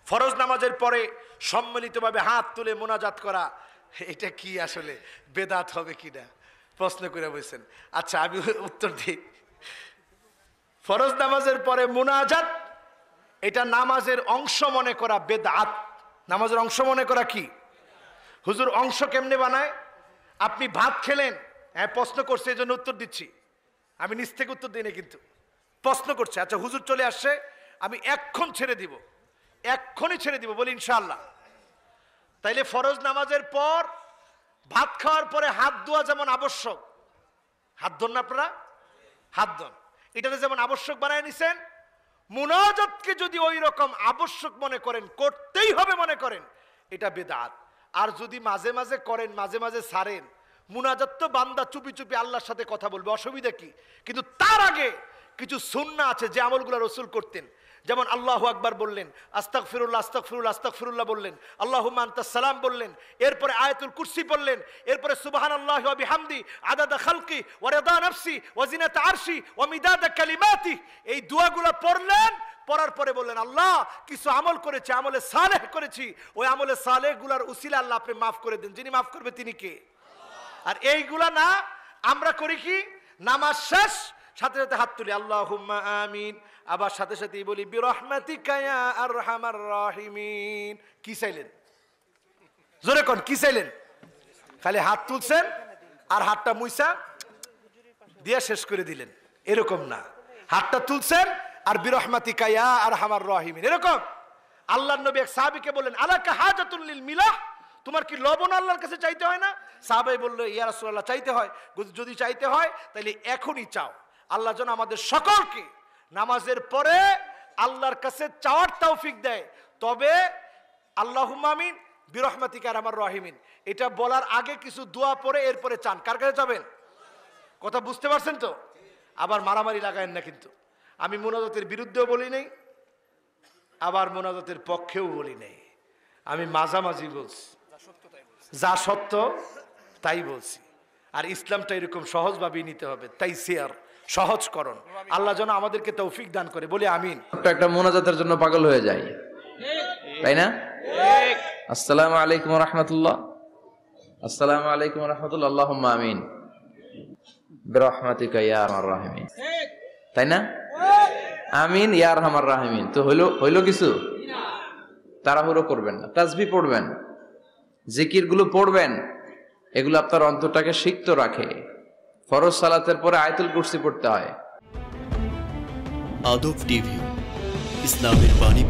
ফরজ নামাজের পরে সম্মিলিতভাবে হাত তুলে মোনাজাত করা, এটা কি আসলে বেদাত হবে কিনা প্রশ্ন করে বলছেন। আচ্ছা, আমি উত্তর দিই। ফরজ নামাজের পরে মোনাজাত এটা নামাজের অংশ মনে করা বেদাত। নামাজের অংশ মনে করা কি? হুজুর অংশ কেমনে বানায়? আপনি ভাত খেলেন, হ্যাঁ প্রশ্ন করছে এই জন্য উত্তর দিচ্ছি, আমি নিজ থেকে উত্তর দিই না, কিন্তু প্রশ্ন করছে। আচ্ছা হুজুর চলে আসছে, আমি এক্ষণ ছেড়ে দিব, এক্ষুনি ছেড়ে দিব, বলি ইনশাআল্লাহ। তাইলে ফরজ নামাজের পর ভাত খাওয়ার পরে হাত ধোয়া যেমন আবশ্যক, হাত ধোন না আপনারা? হাত ধোন, এটাতে যেমন আবশ্যক বানায় নিছেন, মুনাজাতকে যদি ওই রকম আবশ্যক মনে করেন, করতেই হবে মনে করেন, এটা বেদাত। আর যদি মাঝে মাঝে করেন, মাঝে মাঝে ছাড়েন, মুনাজাত তো বান্দা চুপি চুপি আল্লাহর সাথে কথা বলবে, অসুবিধা কি? কিন্তু তার আগে কিছু সুন্নাহ আছে যে আমলগুলো রাসূল করতেন। যেমন আল্লাহু আকবার বললেন, আস্তাগফিরুল্লাহ আস্তাগফিরুল্লাহ আস্তাগফিরুল্লাহ বললেন, আল্লাহুম্মা আনতাস সালাম বললেন, এরপরে আয়াতুল কুরসি পড়লেন, এরপরে সুবহানাল্লাহি ওয়া বিহামদি আদাদা খালকি ওয়া রিদা নফসি ওয়া জিনাতা আরশি ওয়া মিদাদা কালিমাতি, এই দোয়াগুলো পড়লেন। পড়ার পরে বললেন, আল্লাহ কিছু আমল করেছি, আমলে সালেহ করেছি, ওই আমলে সালেহগুলোর উসিলা আল্লাহ আপনি মাফ করে দেন। যিনি মাফ করবে তিনি কে? আর এইগুলা না আমরা করি কি, নামাজ শেষ সাথে সাথে হাত তুলি আল্লাহুম্মা আমিন, আবার সাথে সাথেই বলি বিরহমাতিকা ইয়া আরহামার রাহিমিন। কি চাইলেন? জোরে কোন কি চাইলেন? খালি হাত তুলছেন আর হাতটা মুইসা দিয়ে শেষ করে দিলেন, এরকম না। হাতটা তুলছেন আর বিরহমাতিকা ইয়া আরহামার রাহিমিন, এরকম। আল্লাহর নবী এক সাহাবীকে বললেন, আলাকা হাজাতুল লিল মিলাহ, তোমার কি লবণ আল্লাহর কাছে চাইতে হয় না? সাহাবাই বলল, ইয়া রাসূলুল্লাহ চাইতে হয়। যদি চাইতে হয় তাহলে এখনই চাও। আল্লাহ যেন আমাদের সকলকে নামাজের পরে আল্লাহর কাছে চাওয়ার তৌফিক দেয়। তবে আল্লাহুম্মা আমিন বিরহমাতিকা আরহামার রাহিমিন এটা বলার আগে কিছু দোয়া পড়ে এরপরে চান। কার কাছে যাবেন? কথা বুঝতে পারছেন তো? আবার মারামারি লাগায়েন না কিন্তু। আমি মুনাজাতের বিরুদ্ধেও বলি নাই, আবার মুনাজাতের পক্ষেও বলি নাই, আমি মাঝামাঝি বলছি, যা সত্য তাই বলছি। আর ইসলামটা এরকম সহজভাবেই নিতে হবে, তাই শেয়ার সহজকরণ। আল্লাহ যেন আমাদেরকে তৌফিক দান করে, বলি আমিন। একটা মোনাজাতের জন্য পাগল হয়ে যায়, তাই না? আসসালামু আলাইকুম ওয়া রাহমাতুল্লাহ, আসসালামু আলাইকুম ওয়া রাহমাতুল্লাহ, আল্লাহুম্মা আমিন বিরহমাতিকা ইয়া আরহামার রাহিমিন, তাই না? আমিন ইয়া আরহামার রাহিমিন। তো হইলো কিছু? তাড়াহুড়ো করবেন না, তাসবিহ পড়বেন, জিকিরগুলো পড়বেন, এগুলো আপনার অন্তরটাকে সিক্ত রাখে। ফরজ সালাতের পরে আয়াতুল কুরসি পড়তে হয়। আদব টিভি, ইসলামের বাণী।